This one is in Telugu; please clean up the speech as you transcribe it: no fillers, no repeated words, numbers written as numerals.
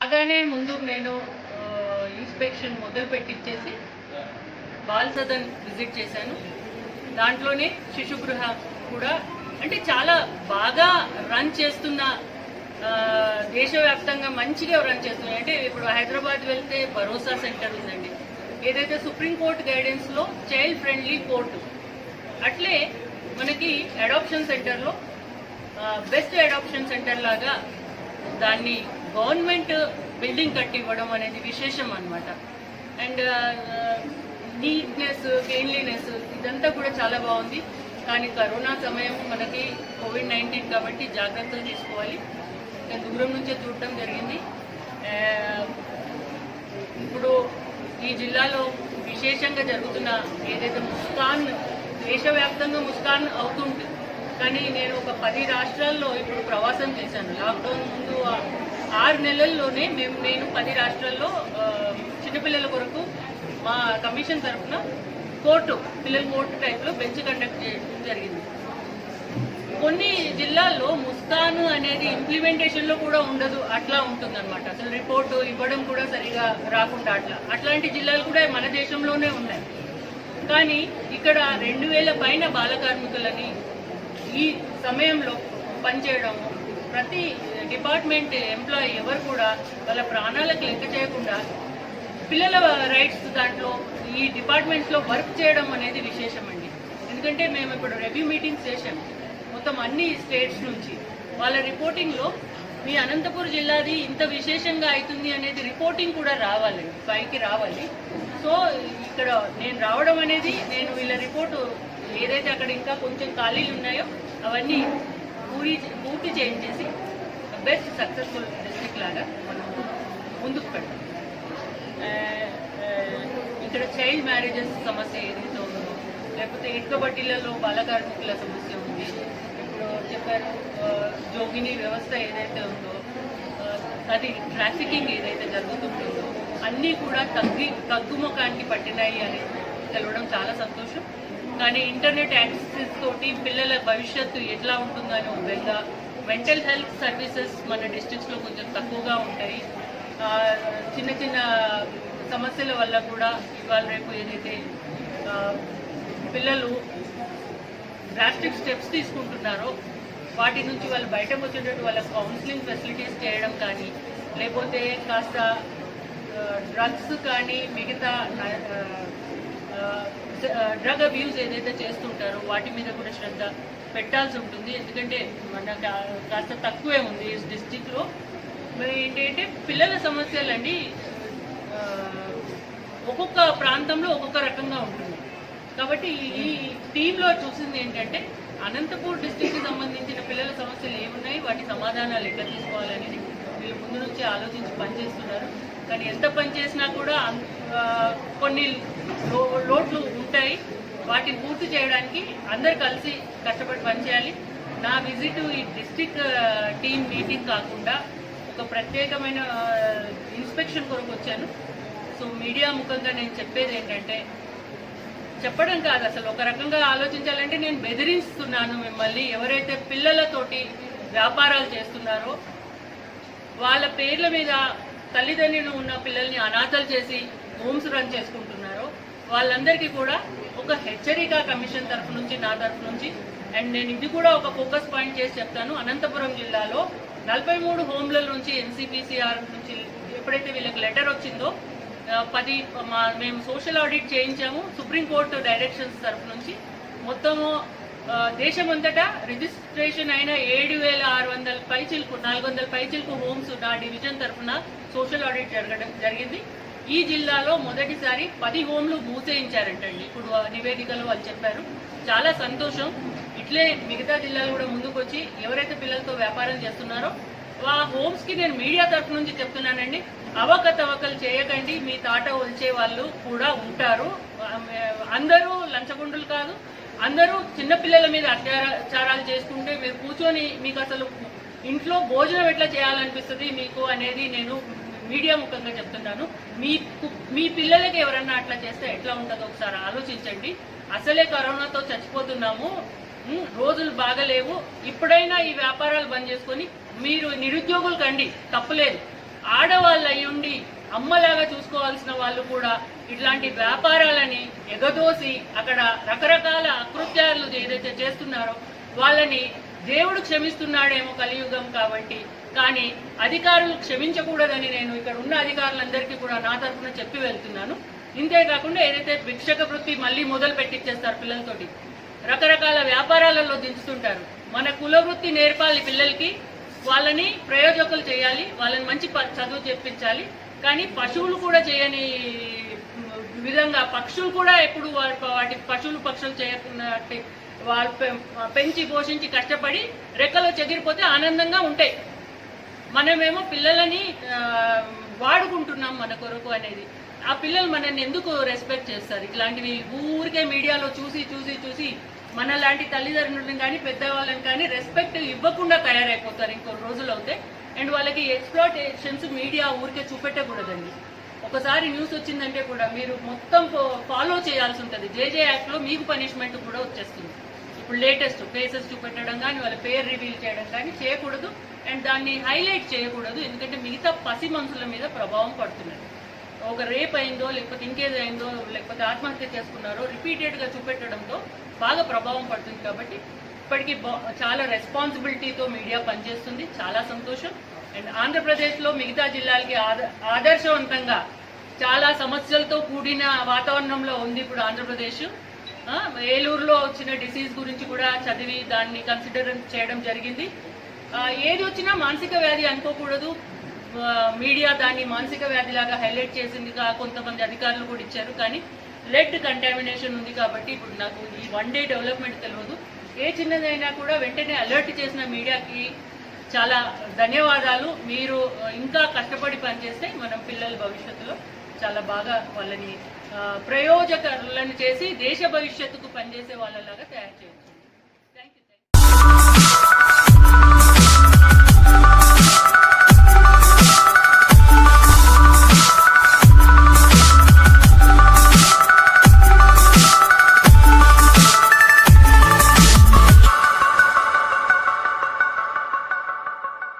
అలానే ముందు నేను ఇన్స్పెక్షన్ మొదలు పెట్టించేసి బాల్ సదన్ విజిట్ చేశాను. దాంట్లోనే శిశుగృహ కూడా అంటే చాలా బాగా రన్ చేస్తున్న దేశవ్యాప్తంగా మంచిగా రన్ చేస్తున్నాయి. అంటే ఇప్పుడు హైదరాబాద్ వెళ్తే భరోసా సెంటర్ ఉందండి, ఏదైతే సుప్రీంకోర్టు గైడెన్స్లో చైల్డ్ ఫ్రెండ్లీ కోర్టు, అట్లే మనకి అడాప్షన్ సెంటర్లో బెస్ట్ అడాప్షన్ సెంటర్ లాగా దాన్ని గవర్నమెంట్ బిల్డింగ్ కట్టి ఇవ్వడం అనేది విశేషం అన్నమాట. అండ్ నీట్నెస్, క్లీన్లీనెస్ ఇదంతా కూడా చాలా బాగుంది. కానీ కరోనా సమయం మనకి కోవిడ్-19 కాబట్టి జాగ్రత్తలు తీసుకోవాలి. దూరం నుంచే చూడటం జరిగింది. ఇప్పుడు ఈ జిల్లాలో విశేషంగా జరుగుతున్న ఏదైతే ముస్కాన్, దేశవ్యాప్తంగా ముస్కాన్ అవుతుంది. కానీ నేను ఒక 10 రాష్ట్రాల్లో ఇప్పుడు ప్రవాసం చేశాను. లాక్డౌన్ ముందు 6 నెలల్లోనే నేను 10 రాష్ట్రాల్లో చిన్నపిల్లల కొరకు మా కమిషన్ తరఫున పిల్లల కోర్టు టైప్లో బెంచ్ కండక్ట్ చేయడం జరిగింది. కొన్ని జిల్లాల్లో ముస్కాన్ అనేది ఇంప్లిమెంటేషన్లో కూడా ఉండదు, అట్లా ఉంటుందన్నమాట. అసలు రిపోర్టు ఇవ్వడం కూడా సరిగా రాకుండా అట్లాంటి జిల్లాలు కూడా మన దేశంలోనే ఉన్నాయి. కానీ ఇక్కడ 2000 పైన బాల కార్మికులని ఈ సమయంలో పనిచేయడము, ప్రతి డిపార్ట్మెంట్ ఎంప్లాయీ ఎవరు కూడా వాళ్ళ ప్రాణాలకు లెక్క చేయకుండా పిల్లల రైట్స్ దాంట్లో ఈ డిపార్ట్మెంట్స్లో వర్క్ చేయడం అనేది విశేషం అండి. ఎందుకంటే మేము ఇప్పుడు రివ్యూ మీటింగ్స్ చేశాము మొత్తం అన్ని స్టేట్స్ నుంచి. వాళ్ళ రిపోర్టింగ్లో మీ అనంతపురం జిల్లాది ఇంత విశేషంగా అవుతుంది అనేది రిపోర్టింగ్ కూడా రావాలి, పైకి రావాలి. సో ఇక్కడ నేను రావడం అనేది, నేను వీళ్ళ రిపోర్టు ఏదైతే అక్కడ ఇంకా కొంచెం ఖాళీలు ఉన్నాయో అవన్నీ పూర్తి చేయించేసి బెస్ట్ సక్సెస్ఫుల్ డిస్ట్రిక్ట్ లాగా మనం ముందుకు పెడతాం. ఇక్కడ చైల్డ్ మ్యారేజెస్ సమస్య ఏదైతే ఉందో, లేకపోతే ఇటుక బట్టీలలో బాల కార్మికుల సమస్య ఉంది, ఇప్పుడు చెప్పారు జోగిని వ్యవస్థ ఏదైతే ఉందో, అది ట్రాఫికింగ్ ఏదైతే జరుగుతుంటుందో అన్నీ కూడా తగ్గుముఖానికి పట్టినాయి అని తెలవడం చాలా సంతోషం. కానీ ఇంటర్నెట్ యాక్సెస్ తోటి పిల్లల భవిష్యత్తు ఎట్లా ఉంటుందో అని బెంగ. మెంటల్ హెల్త్ సర్వీసెస్ మన డిస్ట్రిక్ట్స్లో కొంచెం తక్కువగా ఉంటాయి. చిన్న చిన్న సమస్యల వల్ల కూడా ఇవాళ రేపు ఏదైతే పిల్లలు డ్రాస్టిక్ స్టెప్స్ తీసుకుంటున్నారో వాటి నుంచి వాళ్ళు బయటకు వచ్చేటట్టు వాళ్ళ కౌన్సిలింగ్ ఫెసిలిటీస్ చేయడం కానీ, లేకపోతే కాస్త డ్రగ్స్ కానీ మిగతా డ్రగ్ అబ్యూస్ ఏదైతే చేస్తుంటారో వాటి మీద కూడా శ్రద్ధ పెట్టాల్సి ఉంటుంది. ఎందుకంటే మన కాస్త తక్కువే ఉంది ఈ డిస్టిక్లో. మరి ఏంటంటే పిల్లల సమస్యలండి ఒక్కొక్క ప్రాంతంలో ఒక్కొక్క రకంగా ఉంటుంది. కాబట్టి ఈ టీంలో చూసింది ఏంటంటే అనంతపూర్ డిస్టిక్కి సంబంధించిన పిల్లల సమస్యలు ఏమున్నాయి, వాటి సమాధానాలు ఎట్లా తీసుకోవాలనేది వీళ్ళు ముందు నుంచి ఆలోచించి పనిచేస్తున్నారు. కానీ ఎంత పనిచేసినా కూడా కొన్ని లోట్లు ఉంటాయి. వాటిని పూర్తి చేయడానికి అందరు కలిసి కష్టపడి పనిచేయాలి. నా విజిట్ ఈ డిస్ట్రిక్ట్ టీమ్ మీటింగ్ కాకుండా ఒక ప్రత్యేకమైన ఇన్స్పెక్షన్ కొరకు వచ్చాను. సో మీడియా ముఖంగా నేను చెప్పేది ఏంటంటే, చెప్పడం కాదు, అసలు ఒక రకంగా ఆలోచించాలంటే నేను బెదిరిస్తున్నాను మిమ్మల్ని. ఎవరైతే పిల్లలతోటి వ్యాపారాలు చేస్తున్నారో, వాళ్ళ పేర్ల మీద తల్లిదండ్రులు ఉన్న పిల్లల్ని అనాథలు చేసి హోమ్స్ రన్ చేసుకుంటున్నారో వాళ్ళందరికీ కూడా ఒక హెచ్చరిక కమిషన్ తరఫు నుంచి, నా తరఫు నుంచి. అండ్ నేను ఇది కూడా ఒక ఫోకస్ పాయింట్ చేసి చెప్తాను. అనంతపురం జిల్లాలో 43 హోమ్ల నుంచి NCPCR నుంచి ఎప్పుడైతే వీళ్ళకి లెటర్ వచ్చిందో 10 మేము సోషల్ ఆడిట్ చేయించాము సుప్రీంకోర్టు డైరెక్షన్స్ తరఫు నుంచి. మొత్తము దేశమంతటా రిజిస్ట్రేషన్ అయిన 7,600 పైచిల్కు 400 పైచిల్కు హోమ్స్ నా డివిజన్ తరఫున సోషల్ ఆడిట్ జరిగింది. ఈ జిల్లాలో మొదటిసారి 10 హోమ్లు మూసేయించారంటండి. ఇప్పుడు నివేదికలో వాళ్ళు చెప్పారు. చాలా సంతోషం. ఇట్లే మిగతా జిల్లాలు కూడా ముందుకు వచ్చి ఎవరైతే పిల్లలతో వ్యాపారం చేస్తున్నారో ఆ హోమ్స్కి నేను మీడియా తరఫు నుంచి చెప్తున్నానండి, అవకతవకలు చేయకండి. మీ తాట ఒలిచే వాళ్ళు కూడా ఉంటారు. అందరూ లంచగొండులు కాదు. అందరూ చిన్నపిల్లల మీద అత్యాచారాలు చేసుకుంటే మీరు కూర్చొని మీకు అసలు ఇంట్లో భోజనం ఎట్లా చేయాలనిపిస్తుంది మీకు అనేది నేను మీడియా ముఖంగా చెప్తున్నాను. మీ పిల్లలకి ఎవరన్నా అట్లా చేస్తే ఎట్లా ఉంటుందో ఒకసారి ఆలోచించండి. అసలే కరోనాతో చచ్చిపోతున్నాము, రోజులు బాగలేవు. ఇప్పుడైనా ఈ వ్యాపారాలు బంద్ చేసుకొని మీరు నిరుద్యోగులు కండి, తప్పులేదు. ఆడవాళ్ళు అయ్యుండి అమ్మలాగా చూసుకోవాల్సిన వాళ్ళు కూడా ఇట్లాంటి వ్యాపారాలని ఎగదోసి అక్కడ రకరకాల అకృత్యాలు ఏదైతే చేస్తున్నారో వాళ్ళని దేవుడు క్షమిస్తున్నాడేమో కలియుగం కాబట్టి, కానీ అధికారులు క్షమించకూడదని నేను ఇక్కడ ఉన్న అధికారులందరికీ కూడా నా తరఫున చెప్పి వెళ్తున్నాను. ఇంతేకాకుండా ఏదైతే భిక్షక వృత్తి మళ్ళీ మొదలు పెట్టించేస్తారు పిల్లలతోటి, రకరకాల వ్యాపారాలలో దించుతుంటారు. మన కుల వృత్తి నేర్పాలి పిల్లలకి, వాళ్ళని ప్రయోజకులు చేయాలి, వాళ్ళని మంచి చదువు చెప్పించాలి. కానీ పశువులు కూడా చేయని విధంగా పక్షులు కూడా ఎప్పుడు వాటి పక్షులు చేయకుండా వాళ్ళు పెంచి పోషించి కష్టపడి రెక్కలో చెదిరిపోతే ఆనందంగా ఉంటాయి. మనమేమో పిల్లలని వాడుకుంటున్నాం మన కొరకు అనేది. ఆ పిల్లలు మనల్ని ఎందుకు రెస్పెక్ట్ చేస్తారు? ఇట్లాంటివి ఊరికే మీడియాలో చూసి చూసి చూసి మన లాంటి తల్లిదండ్రులను కానీ పెద్దవాళ్ళని కానీ రెస్పెక్ట్ ఇవ్వకుండా తయారైపోతారు ఇంకొన్ని రోజులు అవుతే. అండ్ వాళ్ళకి ఎక్స్ప్లోటేషన్స్ మీడియా ఊరికే చూపెట్టకూడదండి. ఒకసారి న్యూస్ వచ్చిందంటే కూడా మీరు మొత్తం ఫాలో చేయాల్సి ఉంటుంది. జేజే యాక్ట్లో మీకు పనిష్మెంట్ కూడా వచ్చేస్తుంది. ఇప్పుడు లేటెస్ట్ కేసెస్ చూపెట్టడం కానీ వాళ్ళ పేరు రివీల్ చేయడం కానీ చేయకూడదు. అండ్ దాన్ని హైలైట్ చేయకూడదు, ఎందుకంటే మిగతా పసి మనుషుల మీద ప్రభావం పడుతున్నది. ఒక రేప్ అయిందో లేకపోతే ఇంకేదో అయిందో లేకపోతే ఆత్మహత్య చేసుకున్నారో రిపీటెడ్గా చూపెట్టడంతో బాగా ప్రభావం పడుతుంది. కాబట్టి ఇప్పటికీ చాలా రెస్పాన్సిబిలిటీతో మీడియా పనిచేస్తుంది, చాలా సంతోషం. అండ్ ఆంధ్రప్రదేశ్లో మిగతా జిల్లాలకి ఆదర్శవంతంగా చాలా సమస్యలతో కూడిన వాతావరణంలో ఉంది ఇప్పుడు ఆంధ్రప్రదేశ్. ఏలూరులో వచ్చిన డిసీజ్ గురించి కూడా చదివి దాన్ని కన్సిడర్ చేయడం జరిగింది. ఏది వచ్చినా మానసిక వ్యాధి అనుకోకూడదు, మీడియా దాన్ని మానసిక వ్యాధిలాగా హైలైట్ చేసిందిగా కొంతమంది అధికారులు కూడా ఇచ్చారు. కానీ లెడ్ కంటామినేషన్ ఉంది కాబట్టి ఇప్పుడు నాకు ఈ 1 డే డెవలప్మెంట్ తెలియదు. ఏ చిన్నదైనా కూడా వెంటనే అలర్ట్ చేసిన మీడియాకి చాలా ధన్యవాదాలు. మీరు ఇంకా కష్టపడి పనిచేస్తే మనం పిల్లల భవిష్యత్తులో చాలా బాగా వాళ్ళని ప్రయోజకులను చేసి దేశ భవిష్యత్తుకు పనిచేసే వాళ్ళలాగా తయారు చేయొచ్చు.